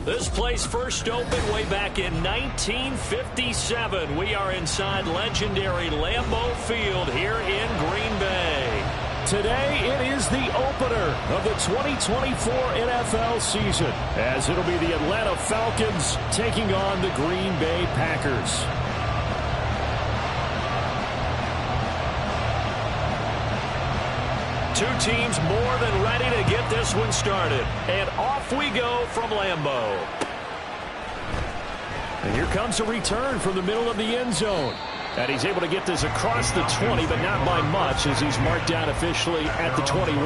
This place first opened way back in 1957. We are inside legendary Lambeau Field here in Green Bay. Today it is the opener of the 2024 NFL season, as it'll be the Atlanta Falcons taking on the Green Bay Packers. Two teams more than ready to get this one started. And off we go from Lambeau. And here comes a return from the middle of the end zone. And he's able to get this across the 20, but not by much, as he's marked down officially at the 21.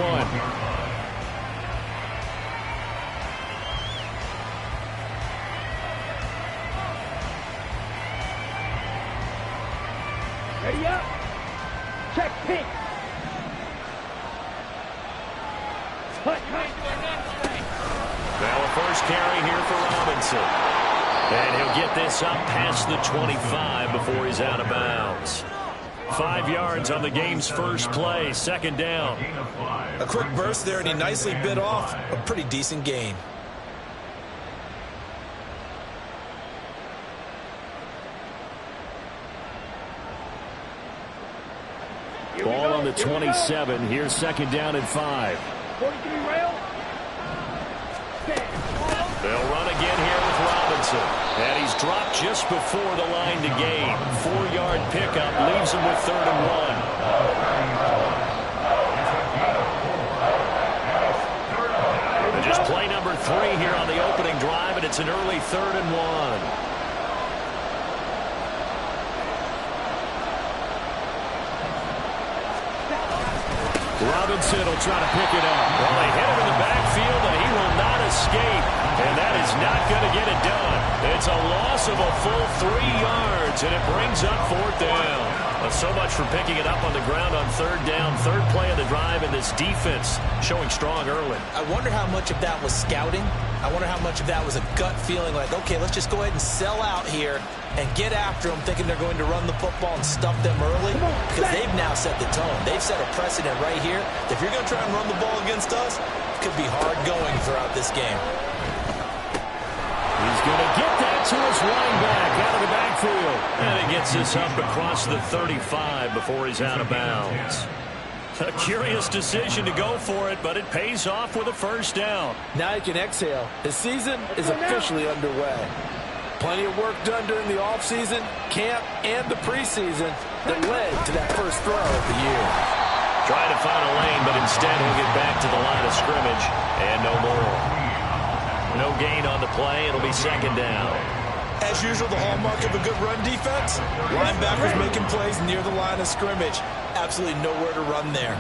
Ready up. Check pick. Now a first carry here for Robinson. And he'll get this up past the 25 before he's out of bounds. 5 yards on the game's first play, second down. A quick burst there, and he nicely bit off a pretty decent gain. Ball on the 27. Here's second down and 5. 43 rail. They'll run again here with Robinson. And he's dropped just before the line to gain. 4-yard pickup leaves him with 3rd and 1. And just play number 3 here on the opening drive, and it's an early 3rd and 1. Robinson will try to pick it up. Well, they hit him in the backfield, and he will not escape. And that is not going to get it done. It's a loss of a full 3 yards, and it brings up 4th down. So much for picking it up on the ground on 3rd down. 3rd play of the drive, and this defense showing strong early. I wonder how much of that was scouting. I wonder how much of that was a gut feeling like, okay, let's just go ahead and sell out here and get after them, thinking they're going to run the football and stuff them early, because they've now set the tone. They've set a precedent right here. If you're going to try and run the ball against us, it could be hard going throughout this game. He's going to get that to his running back out of the backfield. And he gets this up across the 35 before he's out of bounds. A curious decision to go for it, but it pays off with a first down. Now you can exhale. The season is officially underway. Plenty of work done during the offseason, camp, and the preseason that led to that first throw of the year. Trying to find a lane, but instead he'll get back to the line of scrimmage, and no more. No gain on the play. It'll be second down. As usual, the hallmark of a good run defense, linebackers making plays near the line of scrimmage. Absolutely nowhere to run there.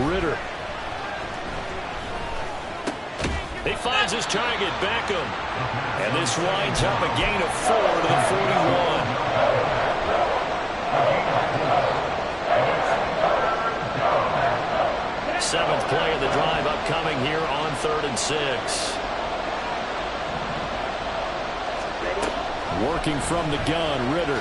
Ritter. He finds his target, Beckham. And this winds up a gain of 4 to the 41. Seventh play of the drive upcoming here on 3rd and 6. Working from the gun, Ritter.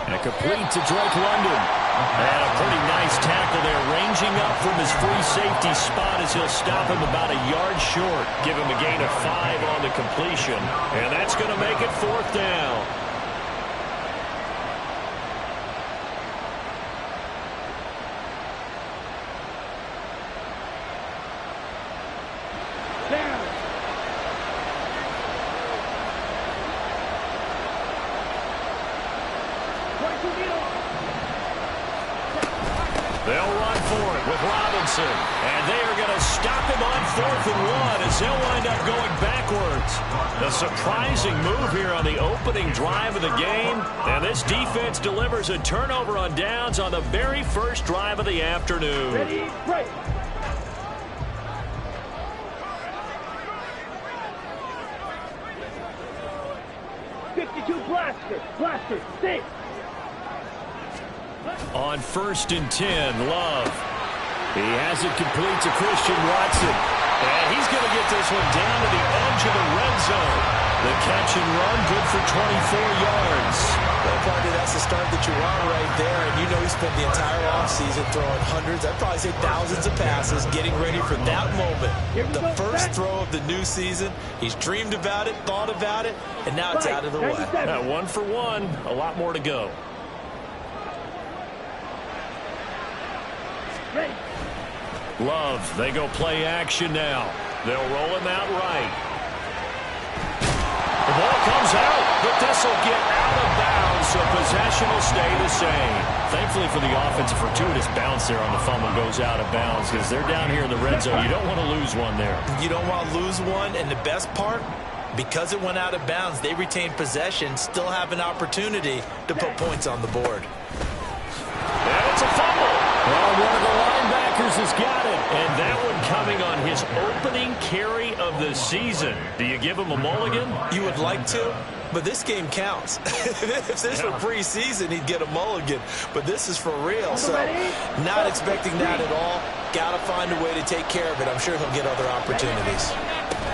And complete to Drake London. And a pretty nice tackle there, ranging up from his free safety spot as he'll stop him about a yard short. Give him a gain of 5 on the completion. And that's going to make it 4th down. They'll run for it with Robinson. And they are going to stop him on 4th and 1 as he'll wind up going backwards. A surprising move here on the opening drive of the game. And this defense delivers a turnover on downs on the very first drive of the afternoon. Ready, break. Blaster, 6. On 1st and 10, Love. He has it complete to Christian Watson. And he's going to get this one down to the edge of the red zone. The catch and run good for 24 yards. Well, partner, that's the start that you want right there. And you know he spent the entire offseason throwing hundreds, I'd probably say thousands of passes, getting ready for that moment. The first throw of the new season. He's dreamed about it, thought about it, and now it's out of the way. 1 for 1. A lot more to go. Love, they go play action now. They'll roll him out right. The ball comes out, but this will get out of bounds, so possession will stay the same. Thankfully for the offense, a fortuitous bounce there on the fumble goes out of bounds because they're down here in the red zone. You don't want to lose one there. You don't want to lose one, and the best part, because it went out of bounds, they retained possession, still have an opportunity to put points on the board. And it's a fumble. Well, one of the linebackers has got it. And that one coming on his opening carry of the season. Do you give him a mulligan? You would like to, but this game counts. If this were preseason, he'd get a mulligan. But this is for real, so not expecting that at all. Got to find a way to take care of it. I'm sure he'll get other opportunities.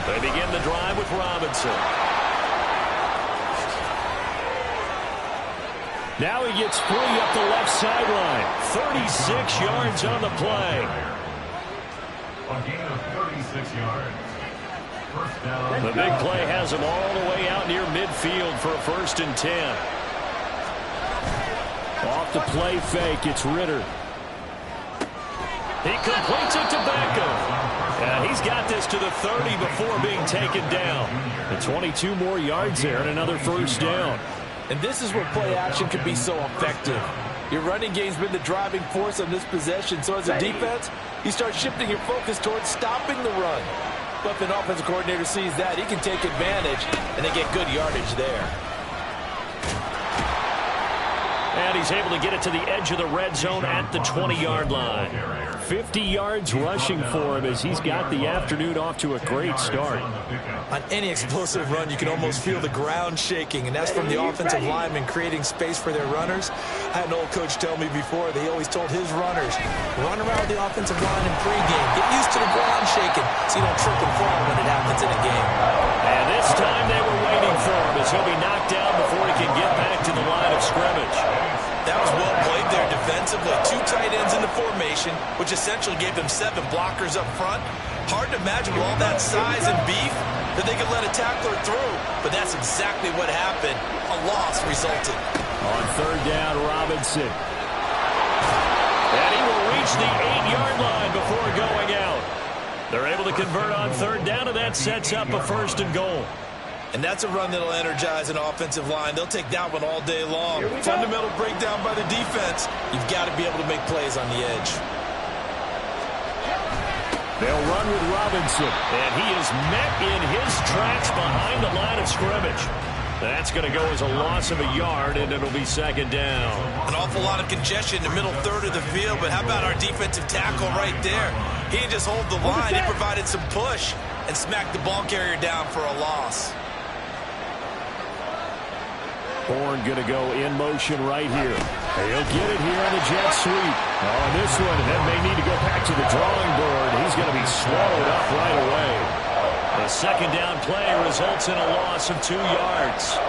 They begin the drive with Robinson. Now he gets free up the left sideline. 36 yards on the play. A gain of 36 yards. First down. The big play has him all the way out near midfield for a 1st and 10. Off the play fake, it's Ritter. He completes it to Beckham. And he's got this to the 30 before being taken down. And 22 more yards there and another 1st down. And this is where play action can be so effective. Your running game's been the driving force on this possession, so as a defense, you start shifting your focus towards stopping the run. But if an offensive coordinator sees that, he can take advantage, and they get good yardage there. And he's able to get it to the edge of the red zone at the 20-yard line. 50 yards rushing for him as he's got the afternoon off to a great start. On any explosive run, you can almost feel the ground shaking, and that's from the offensive linemen creating space for their runners. I had an old coach tell me before, they always told his runners, run around the offensive line in pregame. Get used to the ground shaking so you don't trip and fall when it happens in a game. And this time they were waiting for him as he'll be knocked down before he can get back to the line of scrimmage. That was well played there defensively. 2 tight ends in the formation, which essentially gave them 7 blockers up front. Hard to imagine with all that size and beef that they could let a tackler through. But that's exactly what happened. A loss resulted. On 3rd down, Robinson. And he will reach the 8-yard line before going out. They're able to convert on 3rd down, and that sets up a 1st and goal. And that's a run that'll energize an offensive line. They'll take that one all day long. Fundamental breakdown by the defense. You've got to be able to make plays on the edge. They'll run with Robinson, and he is met in his tracks behind the line of scrimmage. That's going to go as a loss of a yard, and it'll be 2nd down. An awful lot of congestion in the middle 3rd of the field, but how about our defensive tackle right there? He didn't just hold the line. He provided some push and smacked the ball carrier down for a loss. Horn going to go in motion right here. He'll get it here on the jet sweep. On this one, and then may need to go back to the drawing board. He's going to be swallowed up right away. The 2nd down play results in a loss of 2 yards.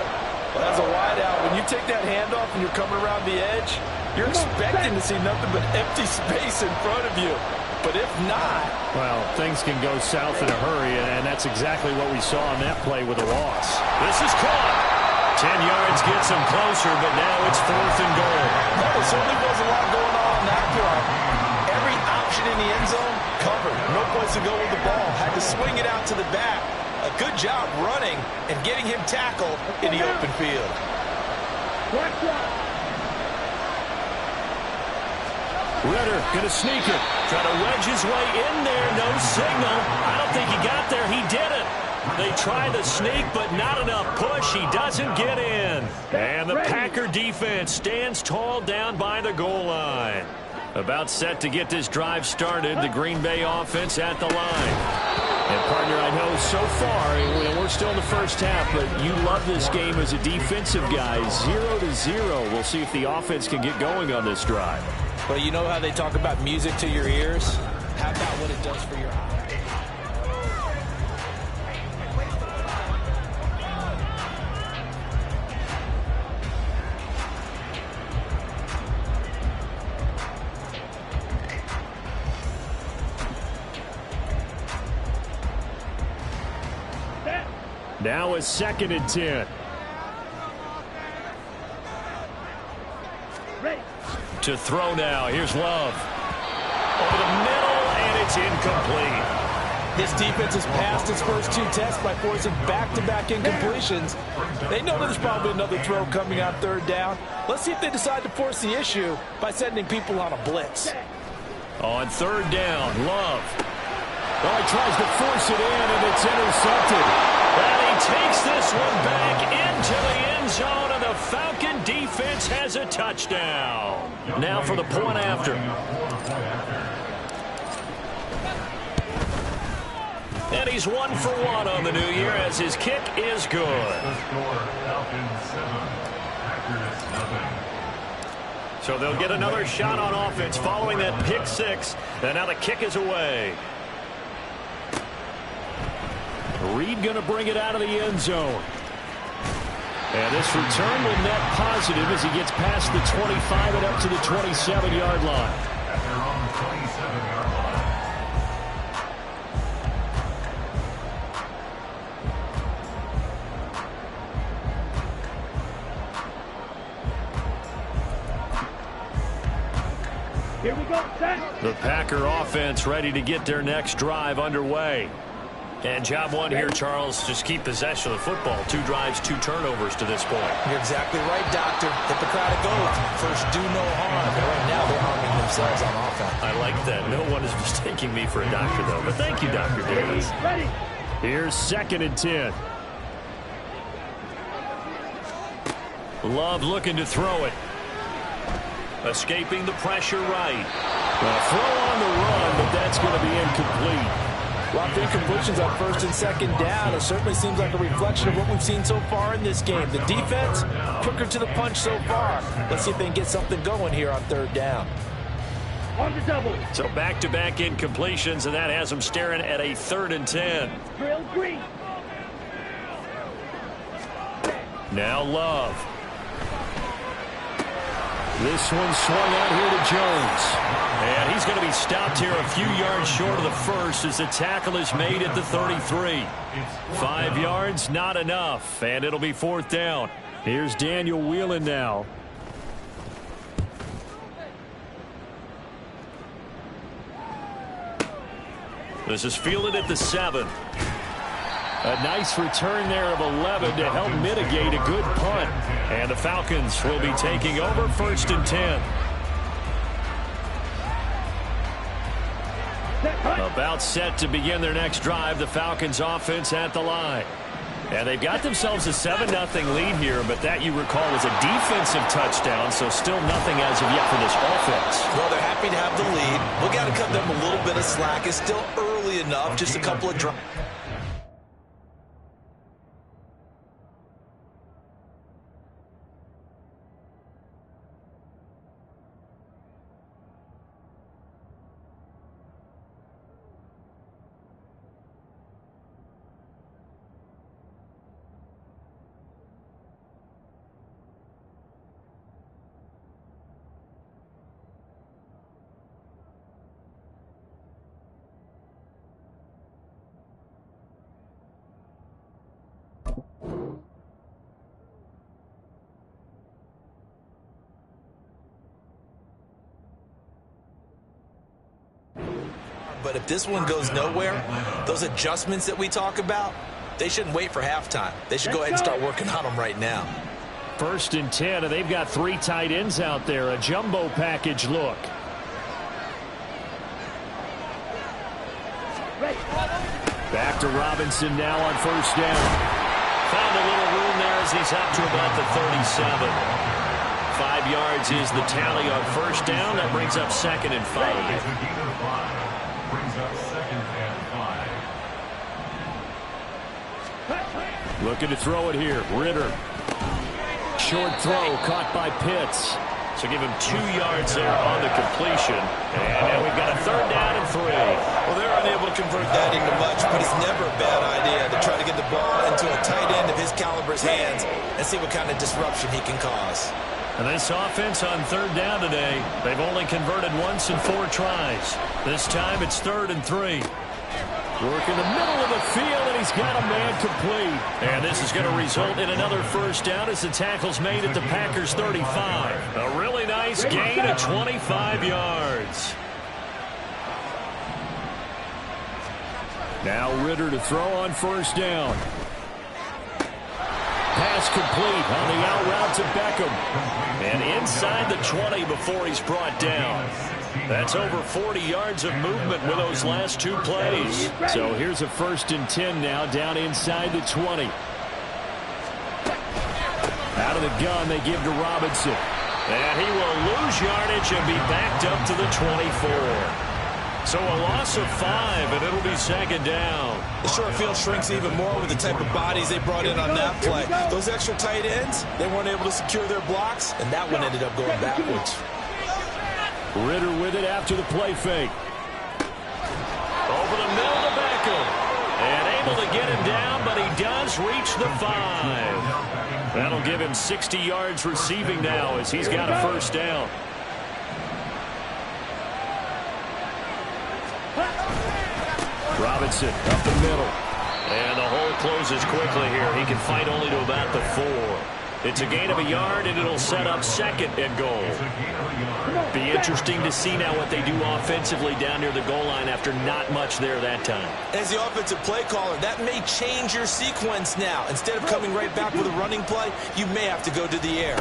Well, as a wideout, when you take that handoff and you're coming around the edge, you're expecting to see nothing but empty space in front of you. But if not... Well, things can go south in a hurry, and that's exactly what we saw on that play with a loss. This is caught. 10 yards gets him closer, but now it's 4th and goal. Well, there certainly was a lot going on that play. Every option in the end zone covered. No place to go with the ball. Had to swing it out to the back. A good job running and getting him tackled in the open field. Ritter going to sneak it. Trying to wedge his way in there. No signal. I don't think he got there. He did it. They try the sneak, but not enough push. He doesn't get in. And the Packer defense stands tall down by the goal line. About set to get this drive started. The Green Bay offense at the line. And, partner, I know so far, we're still in the first half, but you love this game as a defensive guy. 0-0. We'll see if the offense can get going on this drive. Well, you know how they talk about music to your ears? How about what it does for your eyes? Now a 2nd and 10. Ready. To throw now. Here's Love. Over the middle, and it's incomplete. This defense has passed its first 2 tests by forcing back-to-back incompletions. They know that there's probably another throw coming on 3rd down. Let's see if they decide to force the issue by sending people on a blitz. On 3rd down, Love. Oh, he tries to force it in, and it's intercepted. And he takes this one back into the end zone, and the Falcon defense has a touchdown. Now for the point after. And he's 1 for 1 on the new year as his kick is good. So they'll get another shot on offense following that pick 6. And now the kick is away. Reed going to bring it out of the end zone. And this return will net positive as he gets past the 25 and up to the 27-yard line. After on the 27-yard line. Here we go, set. The Packer offense ready to get their next drive underway. And job 1 here, Charles, just keep possession of the football. 2 drives, 2 turnovers to this point. You're exactly right, Doctor. Hippocratic oath. First, do no harm. And right now, they're harming themselves on offense. I like that. No one is mistaking me for a doctor, though. But thank you, Dr. Davis. Ready. Here's 2nd and 10. Love looking to throw it. Escaping the pressure right. A throw on the run, but that's going to be incomplete. Lots of incompletions on 1st and 2nd down. It certainly seems like a reflection of what we've seen so far in this game. The defense, quicker to the punch so far. Let's see if they can get something going here on 3rd down. On the double. So back-to-back incompletions, and that has them staring at a 3rd and 10. Drill green. Now Love. This one swung out here to Jones. And he's going to be stopped here a few yards short of the first as the tackle is made at the 33. 5 yards, not enough. And it'll be 4th down. Here's Daniel Whelan now. This is fielded at the 7. A nice return there of 11 to help mitigate a good punt. And the Falcons will be taking over 1st and 10. About set to begin their next drive. The Falcons offense at the line. And they've got themselves a 7-0 lead here, but that, you recall, was a defensive touchdown, so still nothing as of yet for this offense. Well, they're happy to have the lead. We've got to cut them a little bit of slack. It's still early enough, just a couple of drives. But if this one goes nowhere, those adjustments that we talk about, they shouldn't wait for halftime. They should go ahead and start working on them right now. 1st and 10, and they've got 3 tight ends out there. A jumbo package look. Back to Robinson now on 1st down. Found a little room there as he's up to about the 37. 5 yards is the tally on 1st down. That brings up 2nd and 5. Brings up 2nd and 5. Looking to throw it here. Ritter. Short throw caught by Pitts. So give him 2 yards there on the completion. And now we've got a 3rd down and 3. Well, they're unable to convert that into much, but it's never a bad idea to try to get the ball into a tight end of his caliber's hands and see what kind of disruption he can cause. And this offense on 3rd down today, they've only converted once in 4 tries. This time it's 3rd and 3. Working the middle of the field, and he's got a man complete. And this is going to result in another first down as the tackle's made at the Packers' 35. A really nice gain of 25 yards. Now Ritter to throw on first down. Pass complete on the out route to Beckham. And inside the 20 before he's brought down. That's over 40 yards of movement with those last two plays. So here's a 1st and 10 now down inside the 20. Out of the gun they give to Robinson. And he will lose yardage and be backed up to the 24. So a loss of 5, and it'll be 2nd down. The short field shrinks even more with the type of bodies they brought in on that play. Those extra tight ends, they weren't able to secure their blocks, and that one ended up going backwards. Ritter with it after the play fake. Over the middle to Beckham. And able to get him down, but he does reach the 5. That'll give him 60 yards receiving now as he's got a first down. Robinson up the middle. And the hole closes quickly here. He can fight only to about the 4. It's a gain of a yard, and it'll set up 2nd and goal. Be interesting to see now what they do offensively down near the goal line after not much there that time. As the offensive play caller, that may change your sequence now. Instead of coming right back with a running play, you may have to go to the air.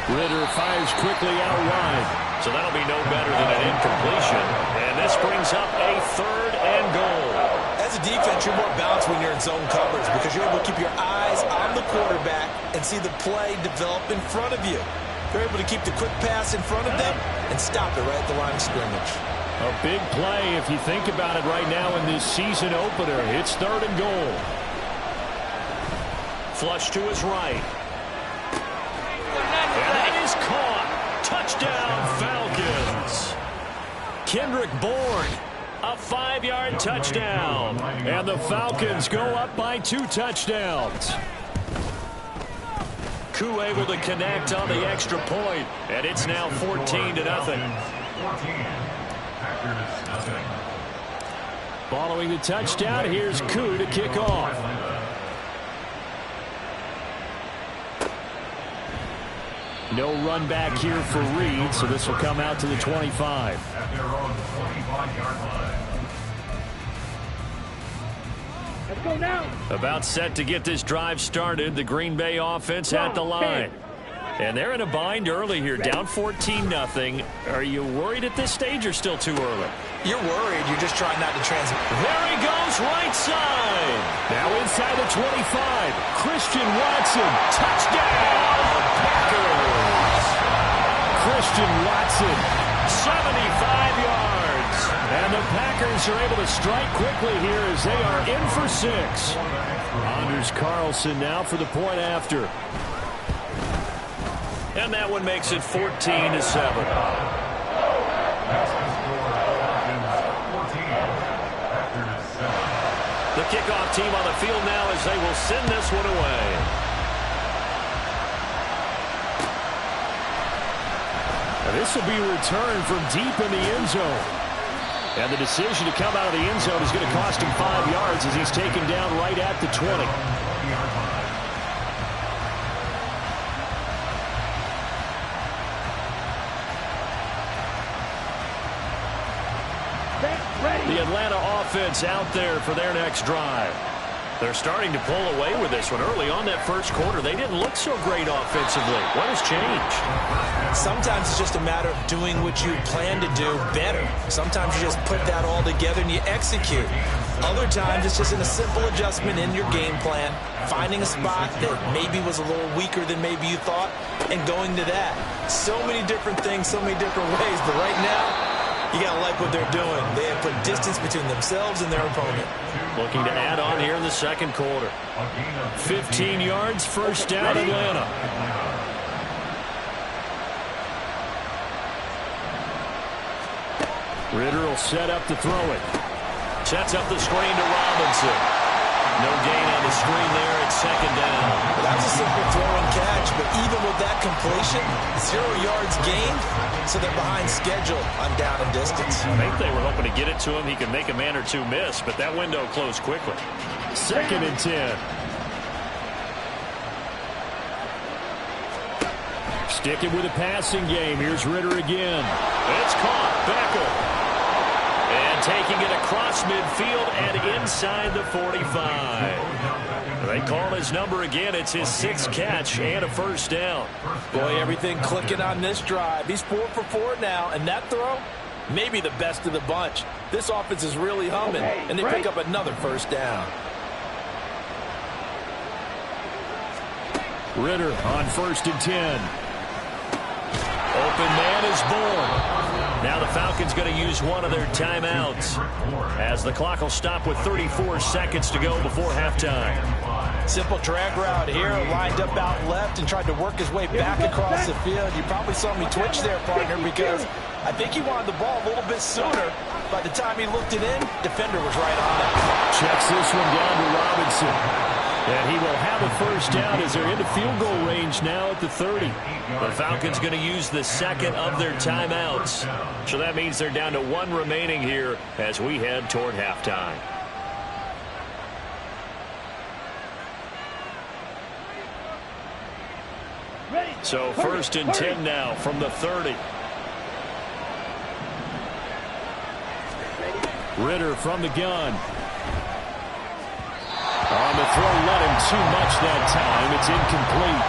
Ritter fires quickly out wide. So that'll be no better than an incompletion. And this brings up a 3rd and goal. As a defense, you're more balanced when you're in zone coverage because you're able to keep your eyes on the quarterback and see the play develop in front of you. You're able to keep the quick pass in front of them and stop it right at the line of scrimmage. A big play if you think about it right now in this season opener. It's 3rd and goal. Flush to his right. And that is caught. Touchdown, Falcons. Kendrick Bourne, a 5-yard touchdown. And the Falcons go up by 2 touchdowns. Koo able to connect on the extra point. And it's now 14-0. Following the touchdown, here's Koo to kick off. No run back here for Reed, so this will come out to the 25. At their own 25-yard line. Let's go now. About set to get this drive started. The Green Bay offense at the line. And they're in a bind early here, down 14-0. Are you worried at this stage or still too early? You're worried. You're just trying not to transmit. There he goes, right side. Now inside the 25. Christian Watson, touchdown, Packers. Christian Watson, 75 yards. And the Packers are able to strike quickly here as they are in for 6. Anders Carlson now for the point after. And that one makes it 14-7. The kickoff team on the field now as they will send this one away. Now this will be returned from deep in the end zone. And the decision to come out of the end zone is going to cost him 5 yards as he's taken down right at the 20. The Atlanta offense out there for their next drive. They're starting to pull away with this one. Early on that first quarter, they didn't look so great offensively. What has changed? Sometimes it's just a matter of doing what you plan to do better. Sometimes you just put that all together and you execute. Other times it's just in a simple adjustment in your game plan, finding a spot that maybe was a little weaker than maybe you thought, and going to that. So many different things, so many different ways, but right now, you got to like what they're doing. They have put distance between themselves and their opponent. Looking to add on here in the second quarter. 15 yards, first down, Atlanta. Ritter will set up to throw it. Sets up the screen to Robinson. No gain on the screen there at second down. Well, that's a simple throw and catch, but even with that completion, 0 yards gained, so they're behind schedule on down and distance. I think they were hoping to get it to him. He could make a man or two miss, but that window closed quickly. 2nd and 10. Sticking with a passing game. Here's Ritter again. It's caught. Becker. And taking it across midfield and inside the 45. They call his number again. It's his 6th catch and a first down. Boy, everything clicking on this drive. He's 4 for 4 now, and that throw, maybe the best of the bunch. This offense is really humming, and they pick up another first down. Ritter on 1st and 10. Open man is born. Now the Falcons going to use one of their timeouts as the clock will stop with 34 seconds to go before halftime. Simple drag route here, lined up out left and tried to work his way back across the field. You probably saw me twitch there, partner, because I think he wanted the ball a little bit sooner. By the time he looked it in, defender was right on it. Checks this one down to Robinson. And he will have a first down as they're into field goal range now at the 30. The Falcons going to use the 2nd of their timeouts. So that means they're down to 1 remaining here as we head toward halftime. So 1st and 10 now from the 30. Ritter from the gun. On the throw, let him too much that time. It's incomplete.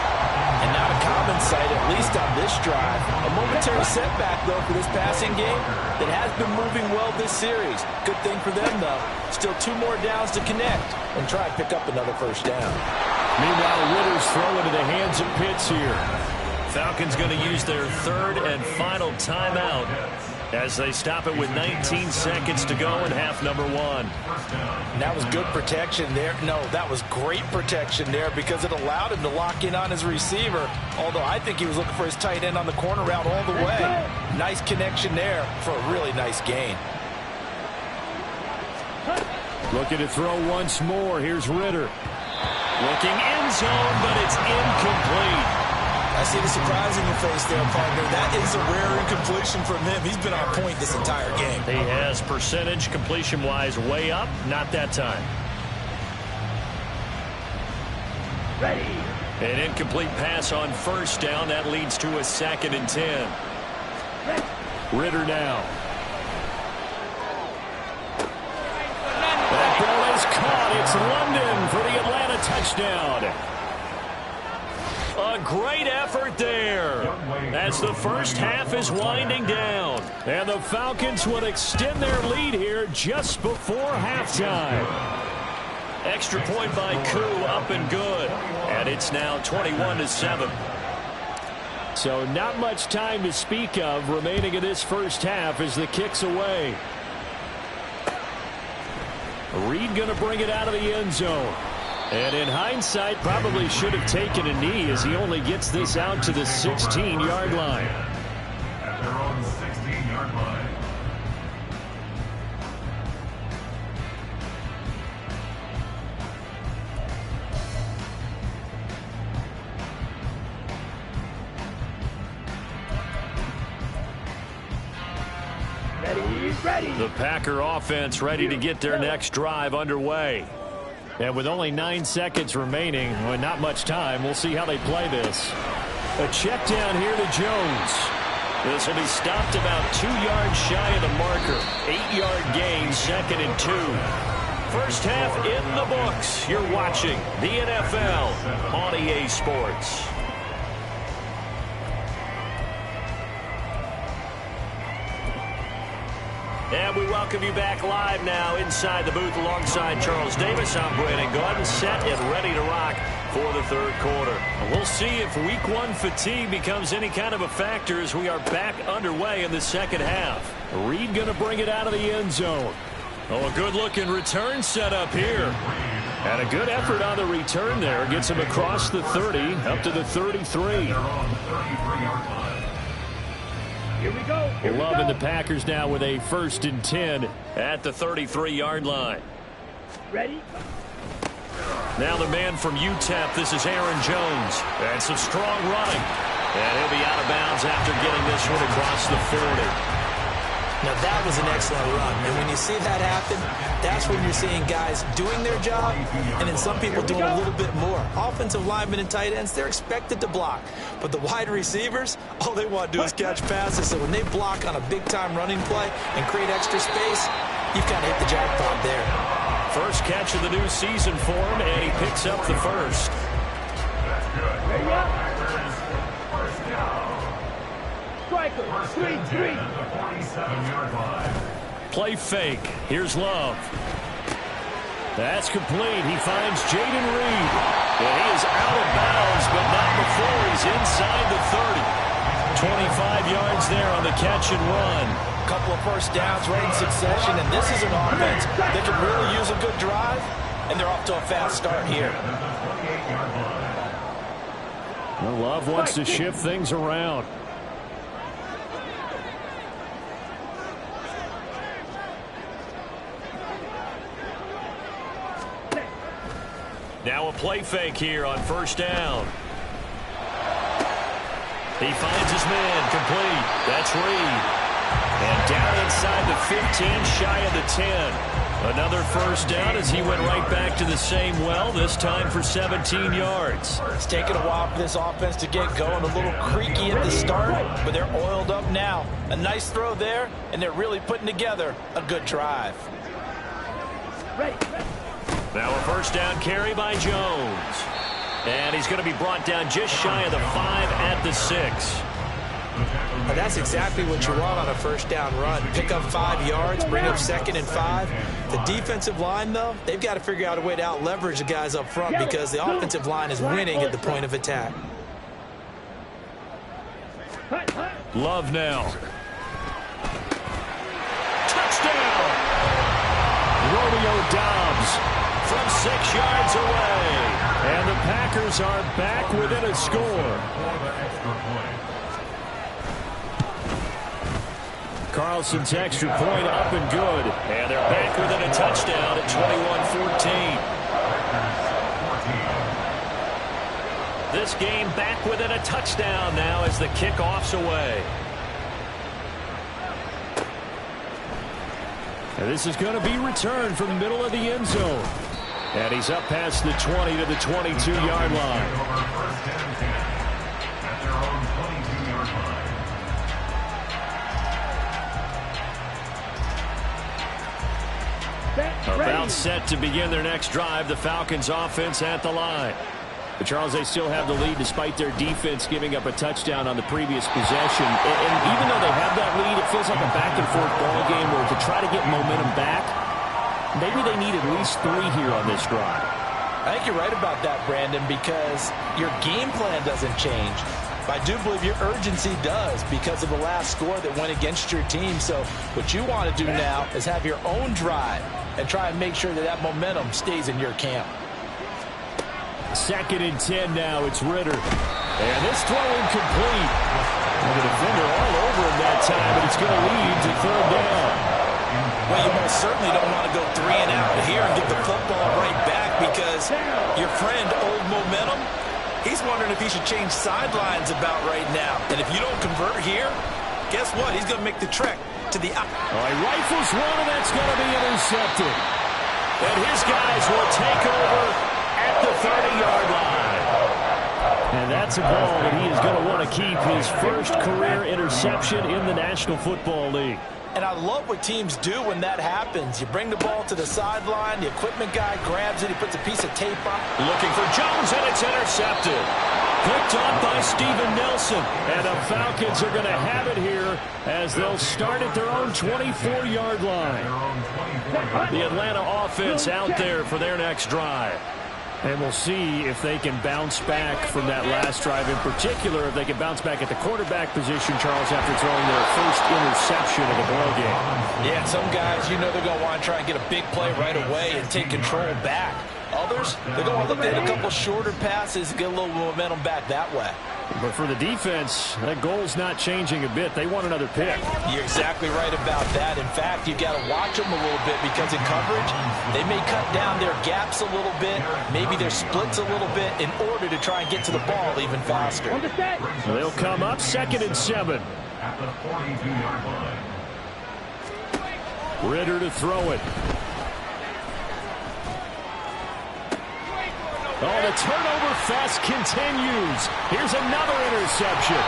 And not a common sight, at least on this drive. A momentary setback, though, for this passing game that has been moving well this series. Good thing for them, though. Still 2 more downs to connect and try and pick up another first down. Meanwhile, Ritter's throw into the hands of Pitts here. Falcons going to use their 3rd and final timeout as they stop it with 19 seconds to go in half number 1. And that was good protection there. No, that was great protection there because it allowed him to lock in on his receiver, although I think he was looking for his tight end on the corner route all the way. Nice connection there for a really nice gain. Looking to throw once more. Here's Ritter. Looking end zone, but it's incomplete. I see the surprise in your face there, partner. That is a rare incompletion from him. He's been on point this entire game. He has percentage completion-wise way up. Not that time. Ready. An incomplete pass on first down. That leads to a 2nd and 10. Ritter now. That ball is caught. It's London for the Atlanta touchdown. A great effort there as the first half is winding down. And the Falcons will extend their lead here just before halftime. Extra point by Koo, up and good. And it's now 21-7. So not much time to speak of remaining in this first half as the kick's away. Reed going to bring it out of the end zone. And in hindsight, probably should have taken a knee as he only gets this out to the 16-yard line. At their own 16-yard line. Ready. The Packer offense ready to get their next drive underway. And with only 9 seconds remaining, well, not much time, we'll see how they play this. A check down here to Jones. This will be stopped about 2 yards shy of the marker. 8-yard gain, 2nd and 2. First half in the books. You're watching the NFL on EA Sports. And we welcome you back live now inside the booth alongside Charles Davis. I'm Brandon Gordon, set and ready to rock for the 3rd quarter. And we'll see if week 1 fatigue becomes any kind of a factor as we are back underway in the 2nd half. Reed going to bring it out of the end zone. Oh, a good-looking return set up here. And a good effort on the return there. Gets him across the 30 up to the 33. Here we go. Loving the Packers now with a 1st and 10 at the 33-yard line. Ready. Now the man from UTEP, this is Aaron Jones. And some strong running. And he'll be out of bounds after getting this one across the 40. Now, that was an excellent run. And when you see that happen, that's when you're seeing guys doing their job and then some people doing a little bit more. Offensive linemen and tight ends, they're expected to block. But the wide receivers, all they want to do is catch passes. So when they block on a big-time running play and create extra space, you've kind of hit the jackpot there. First catch of the new season for him, and he picks up the first. Striker, 3-3. Play fake. Here's Love. That's complete. He finds Jaden Reed. And he is out of bounds, but not before he's inside the 30. 25 yards there on the catch and run. A couple of first downs right in succession, and this is an offense that can really use a good drive, and they're off to a fast start here. Well, Love wants to shift things around. Now a play fake here on first down. He finds his man complete. That's Reed. And down inside the 15, shy of the 10. Another first down as he went right back to the same well, this time for 17 yards. It's taken a while for this offense to get going. A little creaky at the start, but they're oiled up now. A nice throw there, and they're really putting together a good drive. Now a first down carry by Jones. And he's going to be brought down just shy of the 5 at the 6. Well, that's exactly what you want on a first down run. Pick up 5 yards, bring up 2nd and 5. The defensive line, though, they've got to figure out a way to out-leverage the guys up front because the offensive line is winning at the point of attack. Love now. Touchdown! Romeo Doubs from 6 yards away. And the Packers are back within a score. Carlson's extra point up and good. And they're back within a touchdown at 21-14. This game back within a touchdown now as the kickoff's away. And this is going to be returned from the middle of the end zone. And he's up past the 20 to the 22-yard line. About set to begin their next drive, the Falcons offense at the line. But Charles, they still have the lead despite their defense giving up a touchdown on the previous possession. And even though they have that lead, it feels like a back-and-forth ball game where to try to get momentum back, maybe they need at least 3 here on this drive. I think you're right about that, Brandon, because your game plan doesn't change. I do believe your urgency does because of the last score that went against your team. So what you want to do now is have your own drive and try and make sure that that momentum stays in your camp. 2nd and 10 now. It's Ritter. And this throw incomplete. And the defender all over him that time, but it's going to lead to 3rd down. Well, you most certainly don't want to go 3 and out here and get the football right back because your friend, Old Momentum, he's wondering if he should change sidelines about right now. And if you don't convert here, guess what? He's going to make the trek to the... All right, rifles one, and that's going to be intercepted. And his guys will take over at the 30-yard line. And that's a ball that he is going to want to keep, his first career interception in the National Football League. And I love what teams do when that happens. You bring the ball to the sideline, the equipment guy grabs it, he puts a piece of tape on. Looking for Jones, and it's intercepted. Picked off by Steven Nelson. And the Falcons are going to have it here as they'll start at their own 24-yard line. The Atlanta offense out there for their next drive. And we'll see if they can bounce back from that last drive. In particular, if they can bounce back at the quarterback position, Charles, after throwing their first interception of the ball game. Yeah, some guys, you know they're going to want to try and get a big play right away and take control back. Others, they're going to look at a couple shorter passes and get a little momentum back that way. But for the defense, that goal's not changing a bit. They want another pick. You're exactly right about that. In fact, you've got to watch them a little bit because in coverage, they may cut down their gaps a little bit, maybe their splits a little bit in order to try and get to the ball even faster. They'll come up 2nd and 7. At the 42-yard line. Ritter to throw it. Oh, the turnover fest continues. Here's another interception.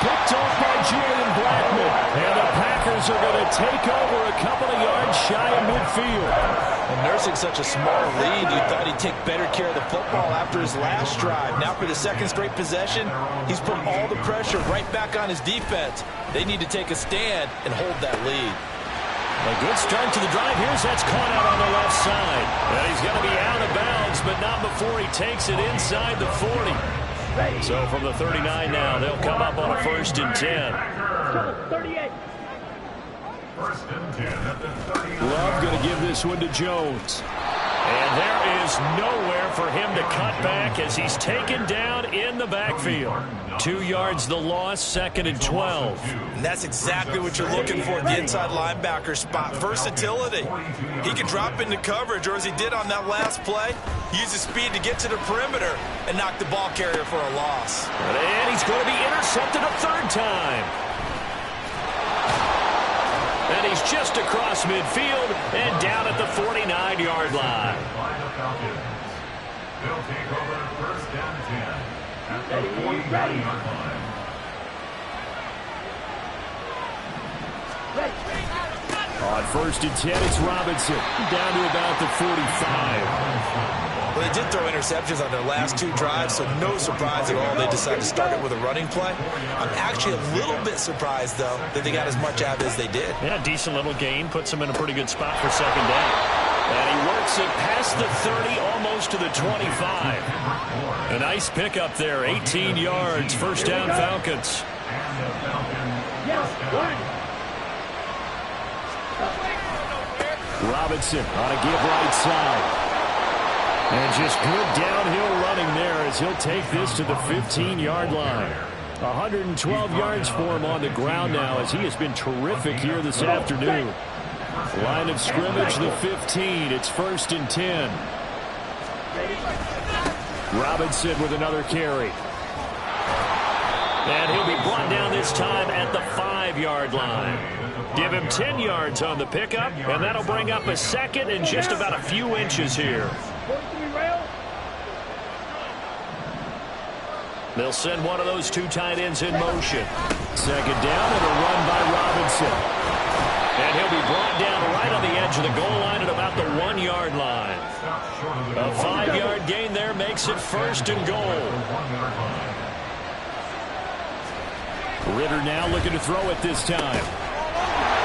Picked off by Julian Blackman. And the Packers are going to take over a couple of yards shy of midfield. Well, nursing such a small lead, you thought he'd take better care of the football after his last drive. Now for the 2nd straight possession, he's put all the pressure right back on his defense. They need to take a stand and hold that lead. A good start to the drive. Here's that's caught out on the left side. And he's going to be out of bounds, but not before he takes it inside the 40. So from the 39 now, they'll come up on a 1st and 10. 38. 1st and 10 at the 39. Love going to give this one to Jones. And there is nowhere for him to cut back as he's taken down in the backfield. 2 yards the loss, 2nd and 12. And that's exactly what you're looking for at the inside linebacker spot. Versatility. He can drop into coverage, or as he did on that last play, use his speed to get to the perimeter and knock the ball carrier for a loss. And he's going to be intercepted a 3rd time. And he's just across midfield and down at the 49-yard line. By the Falcons. They'll take over 1st and 10 at the 49-yard line. On 1st and 10, it's Robinson. Down to about the 45. Well, they did throw interceptions on their last 2 drives, so no surprise at all they decided to start it with a running play. I'm actually a little bit surprised, though, that they got as much out as they did. Yeah, decent little gain. Puts him in a pretty good spot for 2nd down. And he works it past the 30, almost to the 25. A nice pickup there, 18 yards. 1st down, Falcons. Robinson on a give right side. And just good downhill running there as he'll take this to the 15-yard line. 112 yards for him on the ground now as he has been terrific here this afternoon. Line of scrimmage, the 15. It's 1st and 10. Robinson with another carry. And he'll be brought down this time at the 5-yard line. Give him 10 yards on the pickup, and that'll bring up a 2nd and just about a few inches here. They'll send one of those 2 tight ends in motion. 2nd down and a run by Robinson. And he'll be brought down right on the edge of the goal line at about the 1-yard line. A 5-yard gain there makes it 1st and goal. Ritter now looking to throw it this time.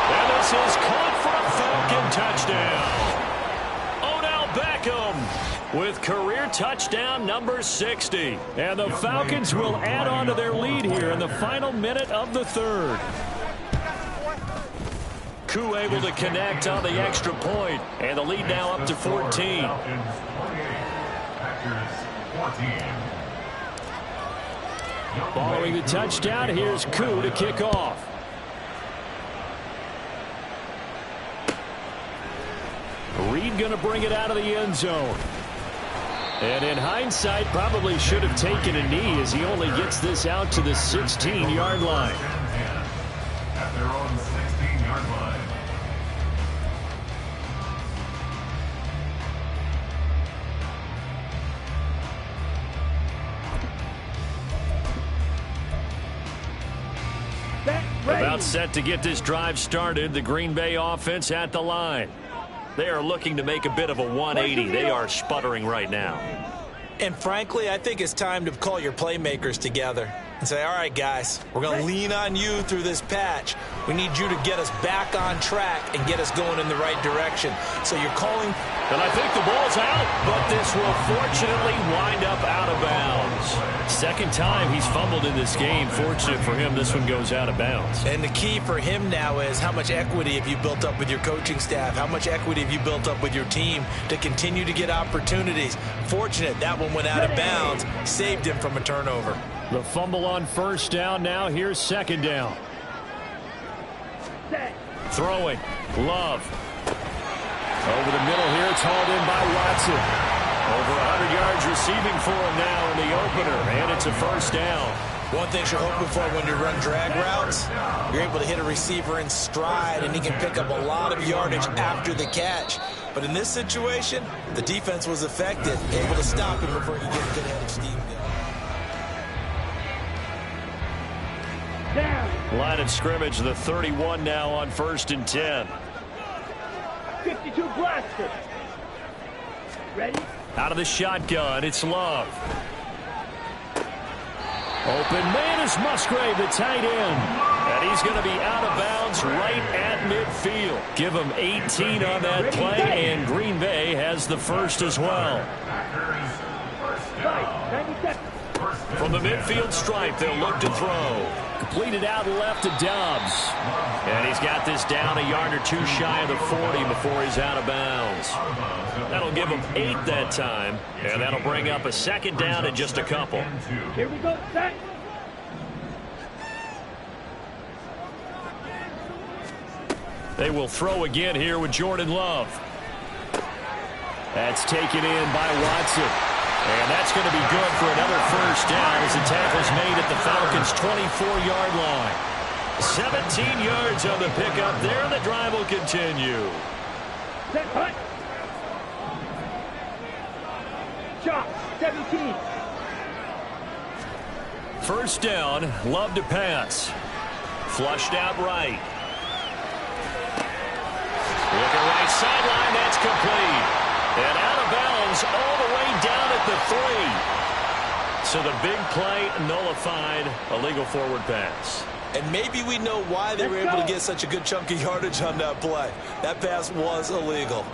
And this is caught for a Falcon touchdown. Odell Beckham with career touchdown number 60. And the Falcons will add on to their lead here in the final minute of the 3rd. Koo able to connect on the extra point, and the lead now up to 14. Following the touchdown, here's Koo to kick off. Reed going to bring it out of the end zone. And in hindsight, probably should have taken a knee as he only gets this out to the 16-yard line. At their own 16-yard line. About set to get this drive started. The Green Bay offense at the line. They are looking to make a bit of a 180. They are sputtering right now. And frankly, I think it's time to call your playmakers together and say, all right, guys, we're going to lean on you through this patch. We need you to get us back on track and get us going in the right direction. So you're calling. And I think the ball's out, but this will fortunately wind up out of bounds. 2nd time he's fumbled in this game. Fortunate for him, this one goes out of bounds. And the key for him now is how much equity have you built up with your coaching staff? How much equity have you built up with your team to continue to get opportunities? Fortunate that one went out of bounds, saved him from a turnover. The fumble on first down. Now here's second down. Throwing. Love. Over the middle here. It's hauled in by Watson. Over 100 yards receiving for him now in the opener. And it's a first down. One thing you're hoping for when you run drag routes, you're able to hit a receiver in stride, and he can pick up a lot of yardage after the catch. But in this situation, the defense was effective, able to stop him before he could get a good head of steam going. Down. Line of scrimmage, the 31 now on 1st and 10. 52 blaster. Ready? Out of the shotgun, it's Love. Open man is Musgrave, the tight end. And he's going to be out of bounds right at midfield. Give him 18 on that play, and Green Bay has the first as well. From the midfield stripe, they'll look to throw. Completed out left to Dobbs. And he's got this down a yard or two shy of the 40 before he's out of bounds. That'll give him 8 that time, and that'll bring up a second down in just a couple. Here we go, set. They will throw again here with Jordan Love. That's taken in by Watson. And that's going to be good for another first down as the tackle's made at the Falcons' 24-yard line. 17 yards on the pickup there, and the drive will continue. Set, hut. Shot, 17. First down, Love to pass. Flushed out right. Looking right sideline, that's complete. And out of bounds all the way down at the 3. So the big play nullified, a legal forward pass. And maybe we know why they were able to get such a good chunk of yardage on that play. That pass was illegal.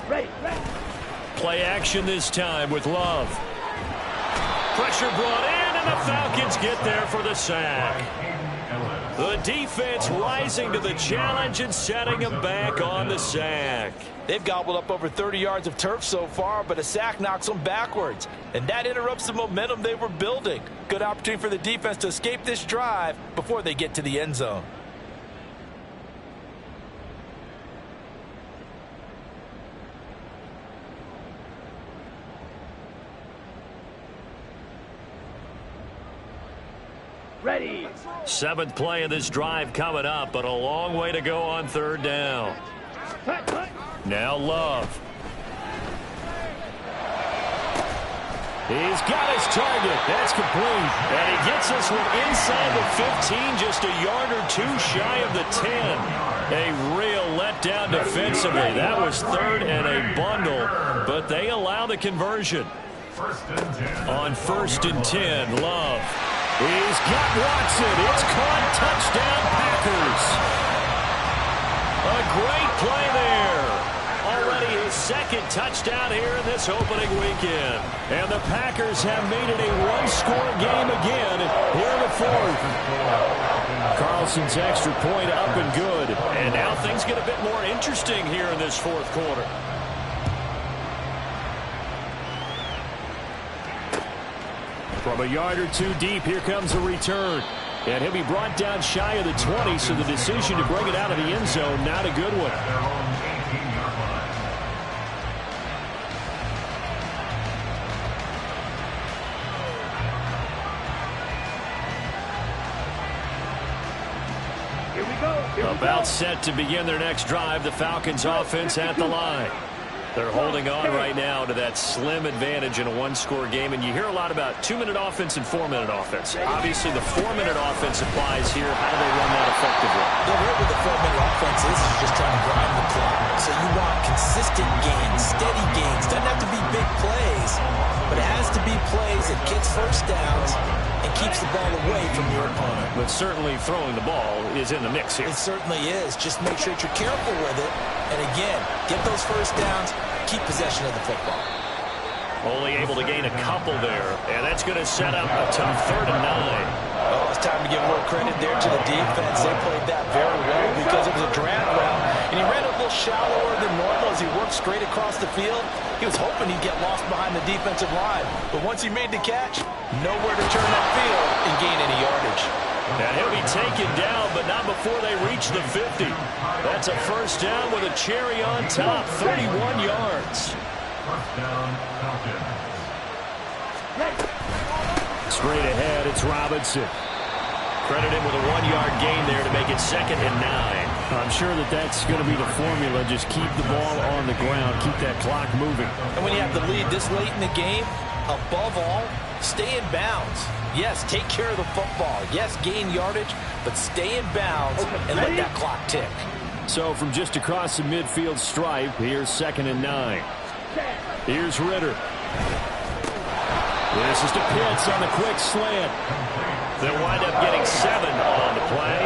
Ready, ready. Play action this time with Love. Pressure brought in, and the Falcons get there for the sack. The defense rising to the challenge and setting them back on the sack. They've gobbled up over 30 yards of turf so far, but a sack knocks them backwards. And that interrupts the momentum they were building. Good opportunity for the defense to escape this drive before they get to the end zone. Ready. 7th play of this drive coming up, but a long way to go on 3rd down. Hut, hut. Now Love. He's got his target. That's complete. And he gets this one inside the 15, just a yard or two shy of the 10. A real letdown defensively. That was 3rd and a bundle, but they allow the conversion. On 1st and 10, Love. He's got Watson. It's caught. Touchdown, Packers. A great play there. Already his 2nd touchdown here in this opening weekend. And the Packers have made it a one-score game again here in the 4th. Carlson's extra point up and good. And now things get a bit more interesting here in this 4th quarter. From a yard or two deep, here comes a return. And he'll be brought down shy of the 20, so the decision to bring it out of the end zone, not a good one. Here we go. Here we About go. set to begin their next drive, the Falcons offense at the line. They're holding on right now to that slim advantage in a one-score game, and you hear a lot about 2-minute offense and 4-minute offense. Obviously, the 4-minute offense applies here. How do they run that effectively? The way with the 4-minute offense is you're just trying to grind the clock. So you want consistent gains, steady gains. Doesn't have to be big plays, but it has to be plays that gets first downs and keeps the ball away from your opponent. But certainly throwing the ball is in the mix here. It certainly is. Just make sure that you're careful with it. And again, get those first downs, keep possession of the football. Only able to gain a couple there, and that's going to set up a tough 3rd and 9. Oh, it's time to give a little credit there to the defense. They played that very well because it was a drag route, and he ran it a little little shallower than normal as he worked straight across the field. He was hoping he'd get lost behind the defensive line. But once he made the catch, nowhere to turn that field and gain any yardage. And he'll be taken down, but not before they reach the 50. That's a first down with a cherry on top, 31 yards. First down, Falcons. Straight ahead, it's Robinson. Credit him with a 1-yard gain there to make it 2nd and 9. I'm sure that's going to be the formula. Just keep the ball on the ground. Keep that clock moving. And when you have the lead this late in the game, above all, stay in bounds. Yes, take care of the football. Yes, gain yardage, but stay in bounds and let that clock tick. So from just across the midfield stripe, here's 2nd and 9. Here's Ritter. This is to Pitts on the quick slant. They'll wind up getting 7 on the play.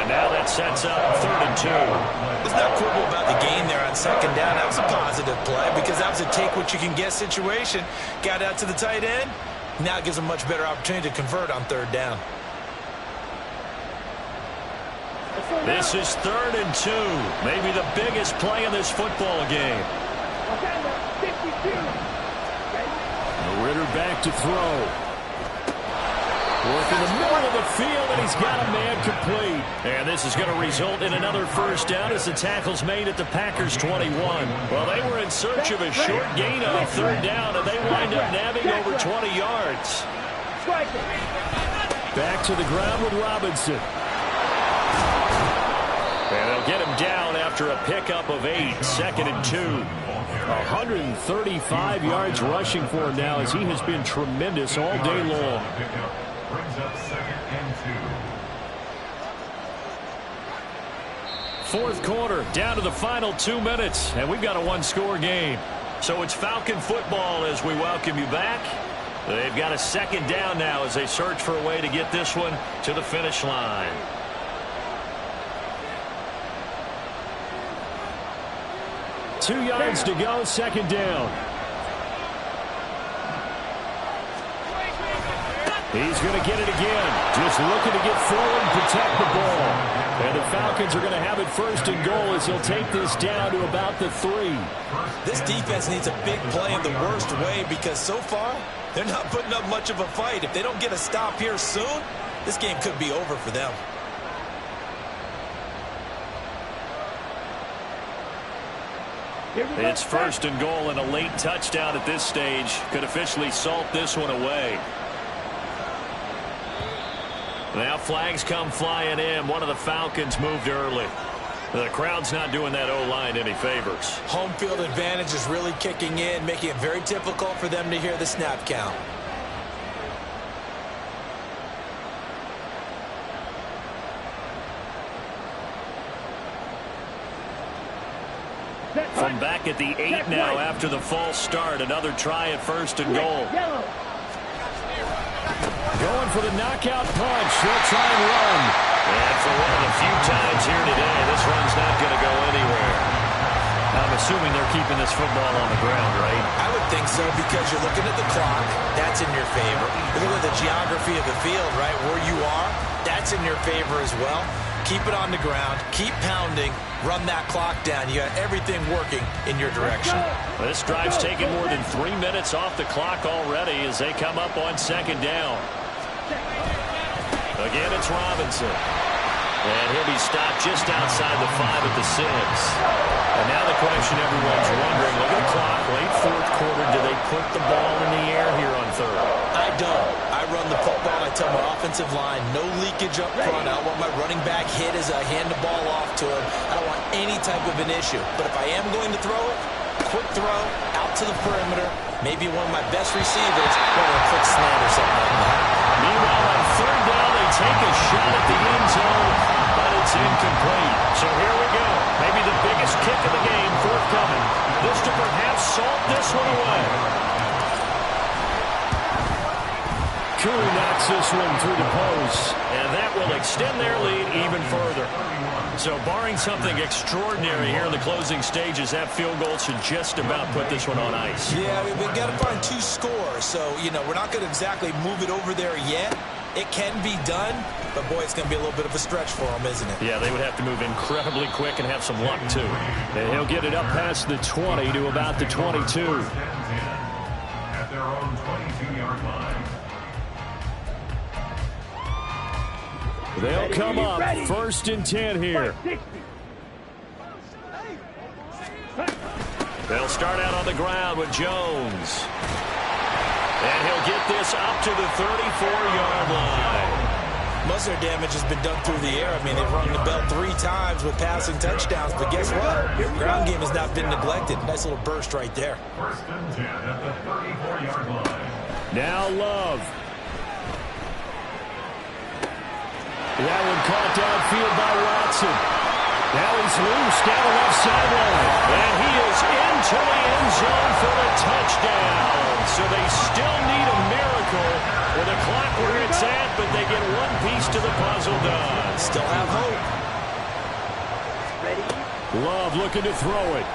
And now that sets up 3rd and 2. There's no quibble about the gain there on 2nd down. That was a positive play because that was a take-what-you-can-get situation. Got out to the tight end. Now it gives them a much better opportunity to convert on 3rd down. This is 3rd and 2. Maybe the biggest play in this football game. Ritter back to throw. Work in the middle of the field, and he's got a man complete. And this is going to result in another first down as the tackle's made at the Packers' 21. Well, they were in search of a short gain on 3rd down, and they wind up nabbing over 20 yards. Back to the ground with Robinson. And they'll get him down after a pickup of 8, 2nd and 2. 135 yards rushing for him now as he has been tremendous all day long. Brings up 2nd and 2. 4th quarter, down to the final 2 minutes, and we've got a 1-score game. So it's Falcon football as we welcome you back. They've got a 2nd down now as they search for a way to get this one to the finish line. Two yards to go, 2nd down. He's going to get it again. Just looking to get forward and protect the ball. And the Falcons are going to have it 1st and goal as he'll take this down to about the 3. This defense needs a big play in the worst way because so far, they're not putting up much of a fight. If they don't get a stop here soon, this game could be over for them. It's 1st and goal, and a late touchdown at this stage could officially salt this one away. Now flags come flying in. One of the Falcons moved early. The crowd's not doing that O-line any favors. Home field advantage is really kicking in, making it very difficult for them to hear the snap count. From back at the 8 now after the false start. Another try at 1st and goal. Going for the knockout punch. They'll try and run. And for one of the few times here today, this run's not going to go anywhere. I'm assuming they're keeping this football on the ground, right? I would think so because you're looking at the clock. That's in your favor. Look at the geography of the field, right? Where you are, that's in your favor as well. Keep it on the ground. Keep pounding. Run that clock down. You got everything working in your direction. This drive's taken more than 3 minutes off the clock already as they come up on 2nd down. Again, it's Robinson. And he'll be stopped just outside the 5 at the 6. And now the question everyone's wondering, look at the clock, late 4th quarter, do they put the ball in the air here on 3rd? I don't. I run the football. I tell my offensive line, no leakage up front. I don't want my running back hit as I hand the ball off to him. I don't want any type of an issue. But if I am going to throw it, quick throw, out to the perimeter, maybe one of my best receivers, or a quick slant or something like that. Meanwhile, on 3rd down, they take a shot at the end zone, but it's incomplete. So here we go. Maybe the biggest kick of the game forthcoming. This to perhaps salt this one away. Koo knocks this one through the post, and that will extend their lead even further. So barring something extraordinary here in the closing stages, that field goal should just about put this one on ice. Yeah, we've got to find 2 scores. So, we're not going to exactly move it over there yet. It can be done, but boy, it's going to be a little bit of a stretch for them, isn't it? Yeah, they would have to move incredibly quick and have some luck, too. And he'll get it up past the 20 to about the 22. At their own 22-yard line. They'll come up first and 10 here. They'll start out on the ground with Jones. And he'll get this up to the 34-yard line. Most of their damage has been done through the air. I mean, they've rung the bell 3 times with passing touchdowns, but guess what? Ground game has not been neglected. Nice little burst right there. First and 10 at the 34-yard line. Now Love. That one caught downfield by Watson. Now he's loose down the left sideline. And he is into the end zone for a touchdown. So they still need a miracle with the clock where it's at, but they get one piece to the puzzle done. Still have hope. Ready? Love looking to throw it.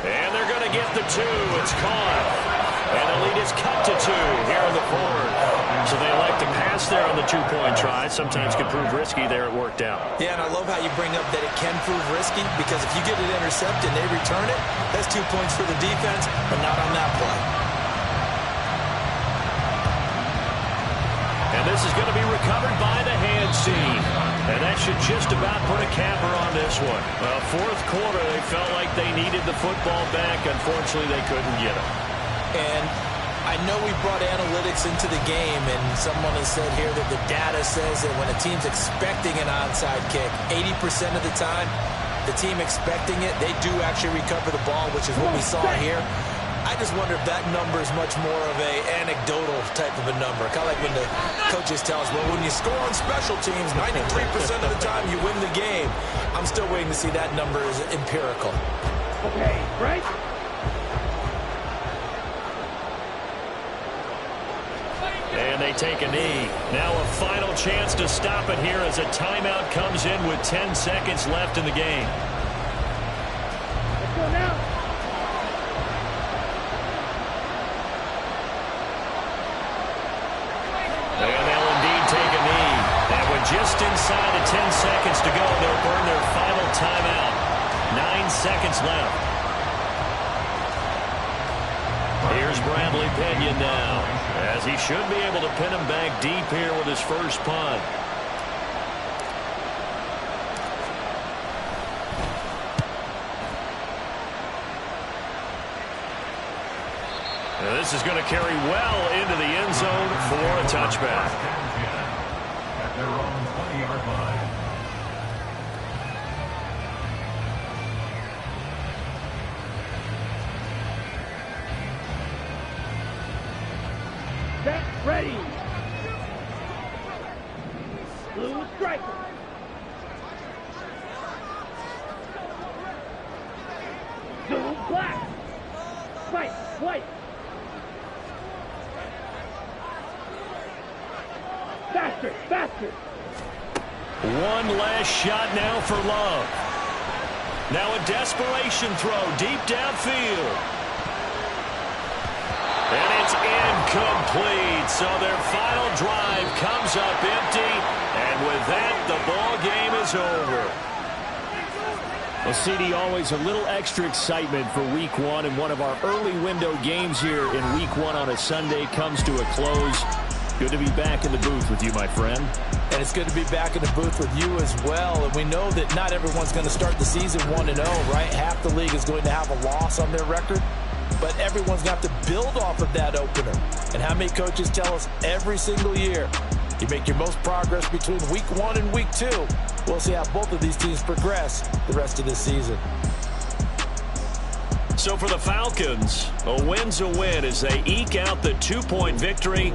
And they're going to get the 2. It's caught. And the lead is cut to 2 here in the fourth. So they like to pass there on the 2-point try. Sometimes can prove risky. There it worked out. Yeah, and I love how you bring up that it can prove risky, because if you get it intercepted and they return it, that's 2 points for the defense, but not on that play. And this is going to be recovered by the hand team. And that should just about put a capper on this one. Fourth quarter, they felt like they needed the football back. Unfortunately, they couldn't get it. And I know we brought analytics into the game, and someone has said here that the data says that when a team's expecting an onside kick, 80% of the time, the team expecting it, they do actually recover the ball, which is what we saw here. I just wonder if that number is much more of a anecdotal type of a number. Kind of like when the coaches tell us, well, when you score on special teams, 93% of the time you win the game. I'm still waiting to see that number is empirical. Okay, right? And they take a knee. Now a final chance to stop it here as a timeout comes in with 10 seconds left in the game. Let's go now. And they'll indeed take a knee. And with just inside of 10 seconds to go, they'll burn their final timeout. 9 seconds left. Here's Bradley Pinion now, as he should be able to pin him back deep here with his first punt. And this is going to carry well into the end zone for a touchback. At their own 20-yard line. Set, ready. Blue striker. Blue black. White, white. Faster, faster. One last shot now for Love. Now a desperation throw deep downfield. And it's incomplete. So their final drive comes up empty. And with that, the ball game is over. Well, CD, always a little extra excitement for Week 1. And one of our early window games here in Week 1 on a Sunday comes to a close. Good to be back in the booth with you, my friend. And it's good to be back in the booth with you as well. And we know that not everyone's going to start the season 1-0, right? Half the league is going to have a loss on their record. But everyone's got to build off of that opener. And how many coaches tell us every single year, you make your most progress between Week 1 and Week 2. We'll see how both of these teams progress the rest of this season. So for the Falcons, a win's a win as they eke out the 2-point victory.